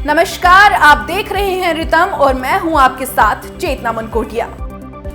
नमस्कार, आप देख रहे हैं रितम और मैं हूं आपके साथ चेतना मनकोटिया।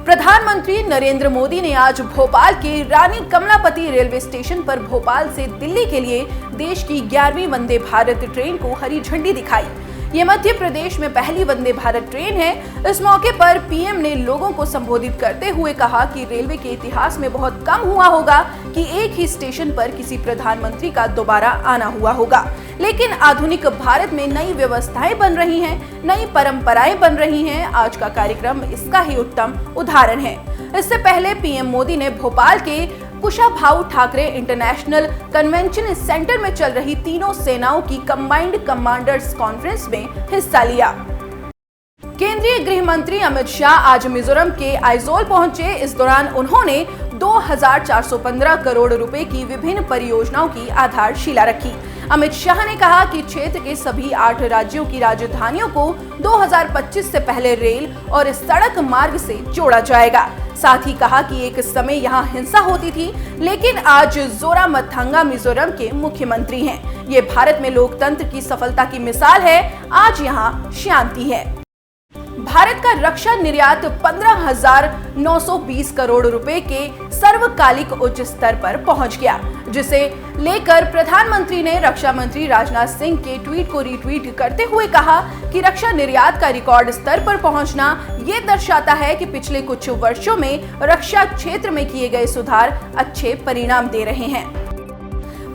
प्रधानमंत्री नरेंद्र मोदी ने आज भोपाल के रानी कमलापति रेलवे स्टेशन पर भोपाल से दिल्ली के लिए देश की 11वीं वंदे भारत ट्रेन को हरी झंडी दिखाई। ये मध्य प्रदेश में पहली वंदे भारत ट्रेन है। इस मौके पर पीएम ने लोगों को संबोधित करते हुए कहा कि रेलवे के इतिहास में बहुत कम हुआ होगा कि एक ही स्टेशन पर किसी प्रधानमंत्री का दोबारा आना हुआ होगा, लेकिन आधुनिक भारत में नई व्यवस्थाएं बन रही हैं, नई परंपराएं बन रही हैं। आज का कार्यक्रम इसका ही उत्तम उदाहरण है। इससे पहले पीएम मोदी ने भोपाल के Kushabhau Thackeray international convention centre में चल रही तीनों सेनाओं की कंबाइंड कमांडर्स कॉन्फ्रेंस में हिस्सा लिया। केंद्रीय गृह मंत्री अमित शाह आज मिजोरम के आइजोल पहुंचे। इस दौरान उन्होंने 2415 करोड़ रुपए की विभिन्न परियोजनाओं की आधारशिला रखी। अमित शाह ने कहा कि क्षेत्र के सभी 8 राज्यों की राजधानियों को 2025 से पहले रेल और सड़क मार्ग से जोड़ा जाएगा। साथ ही कहा कि एक समय यहाँ हिंसा होती थी, लेकिन आज जोरामथंगा मिजोरम के मुख्यमंत्री हैं। ये भारत में लोकतंत्र की सफलता की मिसाल है। आज यहाँ शांति है। भारत का रक्षा निर्यात 15,920 करोड़ रुपए के सर्वकालिक उच्च स्तर पर पहुंच गया, जिसे लेकर प्रधानमंत्री ने रक्षा मंत्री राजनाथ सिंह के ट्वीट को रीट्वीट करते हुए कहा कि रक्षा निर्यात का रिकॉर्ड स्तर पर पहुंचना ये दर्शाता है कि पिछले कुछ वर्षों में रक्षा क्षेत्र में किए गए सुधार अच्छे परिणाम दे रहे हैं।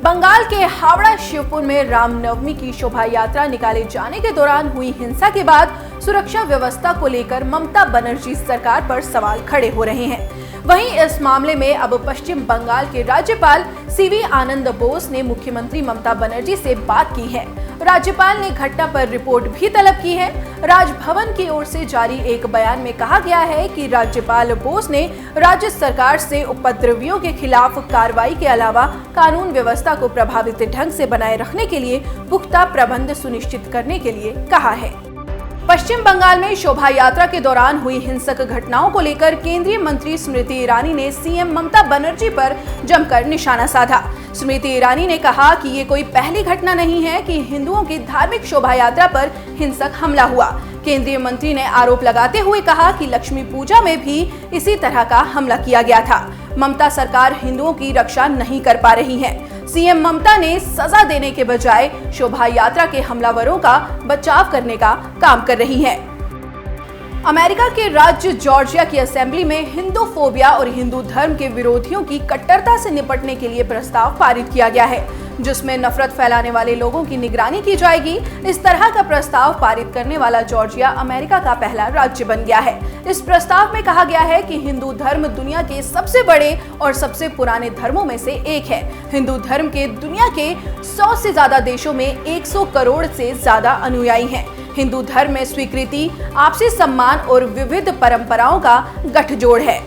बंगाल के हावड़ा शिवपुर में रामनवमी की शोभा यात्रा निकाले जाने के दौरान हुई हिंसा के बाद सुरक्षा व्यवस्था को लेकर ममता बनर्जी सरकार पर सवाल खड़े हो रहे हैं। वहीं इस मामले में अब पश्चिम बंगाल के राज्यपाल सीवी आनंद बोस ने मुख्यमंत्री ममता बनर्जी से बात की है। राज्यपाल ने घटना पर रिपोर्ट भी तलब की है। राजभवन की ओर से जारी एक बयान में कहा गया है कि राज्यपाल बोस ने राज्य सरकार से उपद्रवियों के खिलाफ कार्रवाई के अलावा कानून व्यवस्था को प्रभावित ढंग से बनाए रखने के लिए पुख्ता प्रबंध सुनिश्चित करने के लिए कहा है। पश्चिम बंगाल में शोभा यात्रा के दौरान हुई हिंसक घटनाओं को लेकर केंद्रीय मंत्री स्मृति ईरानी ने सीएम ममता बनर्जी पर जमकर निशाना साधा। स्मृति ईरानी ने कहा कि ये कोई पहली घटना नहीं है कि हिंदुओं की धार्मिक शोभा यात्रा पर हिंसक हमला हुआ। केंद्रीय मंत्री ने आरोप लगाते हुए कहा कि लक्ष्मी पूजा में भी इसी तरह का हमला किया गया था। ममता सरकार हिंदुओं की रक्षा नहीं कर पा रही है। सीएम ममता ने सजा देने के बजाय शोभा यात्रा के हमलावरों का बचाव करने का काम कर रही है। अमेरिका के राज्य जॉर्जिया की असेंबली में हिंदूफोबिया और हिंदू धर्म के विरोधियों की कट्टरता से निपटने के लिए प्रस्ताव पारित किया गया है, जिसमें नफरत फैलाने वाले लोगों की निगरानी की जाएगी। इस तरह का प्रस्ताव पारित करने वाला जॉर्जिया अमेरिका का पहला राज्य बन गया है। इस प्रस्ताव में कहा गया है कि हिंदू धर्म दुनिया के सबसे बड़े और सबसे पुराने धर्मों में से एक है। हिंदू धर्म के दुनिया के 100 से ज्यादा देशों में 100 करोड़ से ज्यादा अनुयायी हैं। हिंदू धर्म में स्वीकृति, आपसी सम्मान और विविध परंपराओं का गठजोड़ है।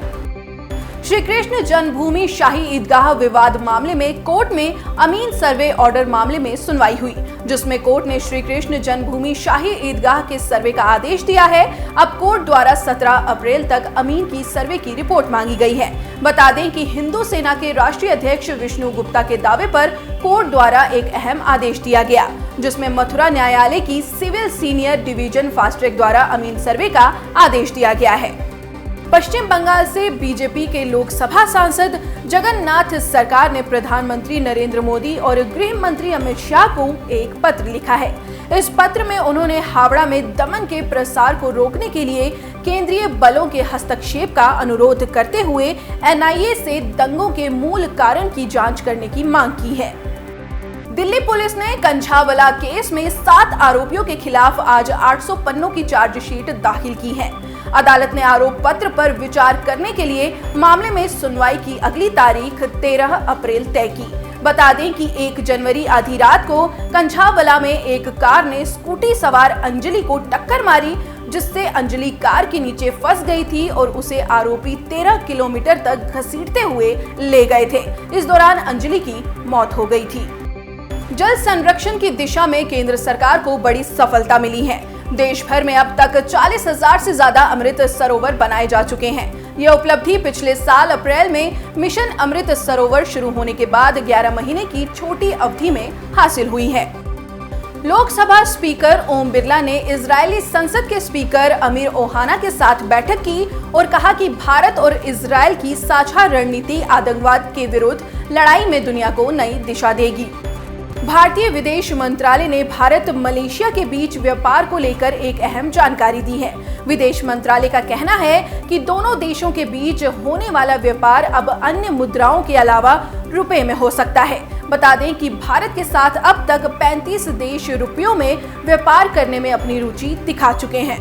श्री कृष्ण जन्मभूमि शाही ईदगाह विवाद मामले में कोर्ट में अमीन सर्वे ऑर्डर मामले में सुनवाई हुई, जिसमें कोर्ट ने श्री कृष्ण जन्मभूमि शाही ईदगाह के सर्वे का आदेश दिया है। अब कोर्ट द्वारा 17 अप्रैल तक अमीन की सर्वे की रिपोर्ट मांगी गई है। बता दें कि हिंदू सेना के राष्ट्रीय अध्यक्ष विष्णु गुप्ता के दावे पर कोर्ट द्वारा एक अहम आदेश दिया गया, जिसमें मथुरा न्यायालय की civil senior division fast track द्वारा अमीन सर्वे का आदेश दिया गया है। पश्चिम बंगाल से बीजेपी के लोकसभा सांसद जगन्नाथ सरकार ने प्रधानमंत्री नरेंद्र मोदी और गृह मंत्री अमित शाह को एक पत्र लिखा है। इस पत्र में उन्होंने हावड़ा में दमन के प्रसार को रोकने के लिए केंद्रीय बलों के हस्तक्षेप का अनुरोध करते हुए एनआईए से दंगों के मूल कारण की जांच करने की मांग की है। दिल्ली पुलिस ने कंझावला केस में 7 आरोपियों के खिलाफ आज 800 पन्नों की चार्जशीट दाखिल की है। अदालत ने आरोप पत्र पर विचार करने के लिए मामले में सुनवाई की अगली तारीख 13 अप्रैल तय की। बता दें कि 1 जनवरी आधी रात को कंझावला में एक कार ने स्कूटी सवार अंजलि को टक्कर मारी, जिससे अंजलि कार के नीचे फंस गई थी और उसे आरोपी 13 किलोमीटर तक घसीटते हुए ले गए थे। इस दौरान अंजलि की मौत हो गई थी। जल संरक्षण की दिशा में केंद्र सरकार को बड़ी सफलता मिली है। देश भर में अब तक 40,000 से ज्यादा अमृत सरोवर बनाए जा चुके हैं। यह उपलब्धि पिछले साल अप्रैल में मिशन अमृत सरोवर शुरू होने के बाद 11 महीने की छोटी अवधि में हासिल हुई है। लोकसभा स्पीकर ओम बिरला ने इजरायली संसद के स्पीकर अमीर ओहाना के साथ बैठक की और कहा कि भारत और इजरायल की साझा रणनीति आतंकवाद के विरुद्ध लड़ाई में दुनिया को नई दिशा देगी। भारतीय विदेश मंत्रालय ने भारत मलेशिया के बीच व्यापार को लेकर एक अहम जानकारी दी है। विदेश मंत्रालय का कहना है कि दोनों देशों के बीच होने वाला व्यापार अब अन्य मुद्राओं के अलावा रुपए में हो सकता है। बता दें कि भारत के साथ अब तक 35 देश रुपयों में व्यापार करने में अपनी रुचि दिखा चुके हैं।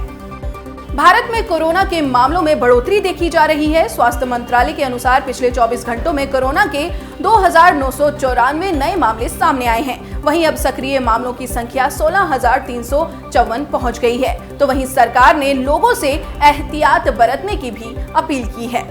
भारत में कोरोना के मामलों में बढ़ोतरी देखी जा रही है। स्वास्थ्य मंत्रालय के अनुसार पिछले 24 घंटों में कोरोना के 2,994 नए मामले सामने आए हैं। वहीं अब सक्रिय मामलों की संख्या 16,354 पहुंच गई है। तो वहीं सरकार ने लोगों से एहतियात बरतने की भी अपील की है।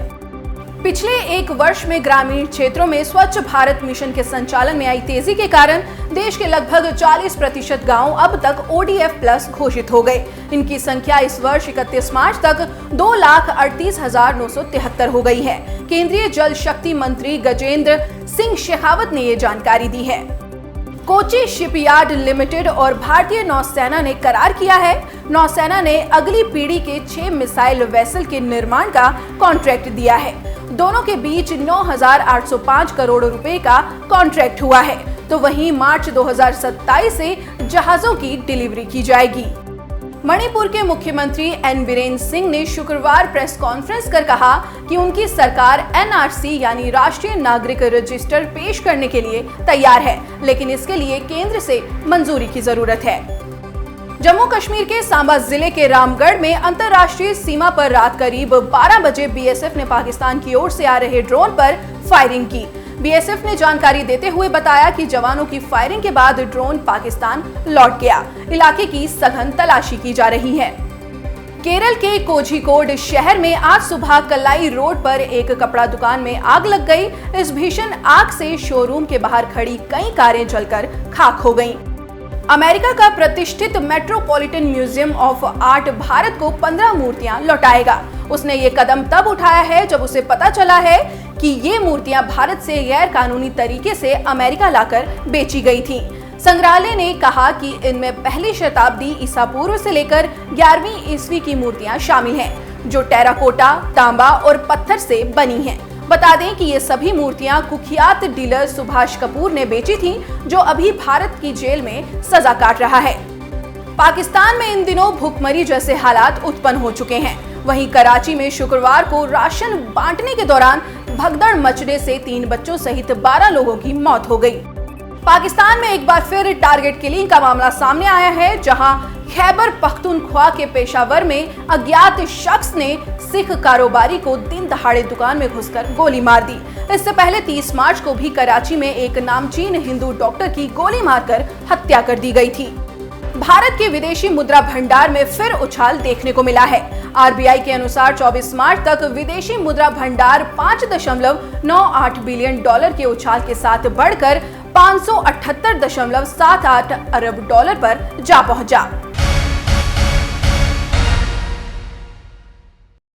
पिछले एक वर्ष में ग्रामीण क्षेत्रों में स्वच्छ भारत मिशन के संचालन में आई तेजी के कारण देश के लगभग 40% गांव अब तक ODF प्लस घोषित हो गए। इनकी संख्या इस वर्ष 31 मार्च तक 2,38,973 हो गई है। केंद्रीय जल शक्ति मंत्री गजेंद्र सिंह शेखावत ने ये जानकारी दी है। कोची शिपयार्ड लिमिटेड और भारतीय नौसेना ने करार किया है। नौसेना ने अगली पीढ़ी के 6 मिसाइल वेसल के निर्माण का कॉन्ट्रैक्ट दिया है। दोनों के बीच 9,805 करोड़ रुपए का कॉन्ट्रैक्ट हुआ है। तो वहीं मार्च 2027 से जहाजों की डिलीवरी की जाएगी। मणिपुर के मुख्यमंत्री एन बीरेन सिंह ने शुक्रवार प्रेस कॉन्फ्रेंस कर कहा कि उनकी सरकार NRC यानी राष्ट्रीय नागरिक रजिस्टर पेश करने के लिए तैयार है, लेकिन इसके लिए केंद्र से मंजूरी की जरूरत है। जम्मू कश्मीर के सांबा जिले के रामगढ़ में अंतर्राष्ट्रीय सीमा पर रात करीब 12 बजे BSF ने पाकिस्तान की ओर से आ रहे ड्रोन पर फायरिंग की। BSF ने जानकारी देते हुए बताया कि जवानों की फायरिंग के बाद ड्रोन पाकिस्तान लौट गया। इलाके की सघन तलाशी की जा रही है। केरल के कोझिकोड शहर में आज सुबह कल्लाई रोड पर एक कपड़ा दुकान में आग लग गई। इस भीषण आग से शोरूम के बाहर खड़ी कई कारें जलकर खाक हो गईं। अमेरिका का प्रतिष्ठित metropolitan museum of art Bharat को 15 मूर्तियां लौटाएगा। उसने ये कदम तब उठाया है जब उसे पता चला है कि ये मूर्तियां भारत से गैर कानूनी तरीके से अमेरिका लाकर बेची गई थीं। संग्रहालय ने कहा कि इनमें पहली शताब्दी ईसा पूर्व से लेकर 11वीं ईस्वी की मूर्तियां शामिल हैं, जो टेराकोटा, तांबा और पत्थर से बनी हैं। बता दें कि ये सभी मूर्तियां कुख्यात डीलर सुभाष कपूर ने बेची थीं, जो अभी भारत की जेल में सजा काट रहा है। पाकिस्तान में इन दिनों भुखमरी जैसे हालात उत्पन्न हो चुके हैं। वहीं कराची में शुक्रवार को राशन बांटने के दौरान भगदड़ मचने से 3 बच्चों सहित 12 लोगों की मौत हो गई। पाकिस्तान में एक बार फिर टारगेट किलिंग का मामला सामने आया है, जहां खैबर पख्तूनख्वा के पेशावर में अज्ञात शख्स ने सिख कारोबारी को दिन दहाड़े दुकान में घुसकर गोली मार दी। इससे पहले 30 मार्च को भी कराची में एक नामचीन हिंदू डॉक्टर की गोली मारकर हत्या कर दी गई थी। भारत के विदेशी मुद्रा भंडार में फिर उछाल देखने को मिला है। RBI के अनुसार 24 मार्च तक विदेशी मुद्रा भंडार $5.98 बिलियन के उछाल के साथ बढ़कर $578.78 अरब पर जा पहुंचा।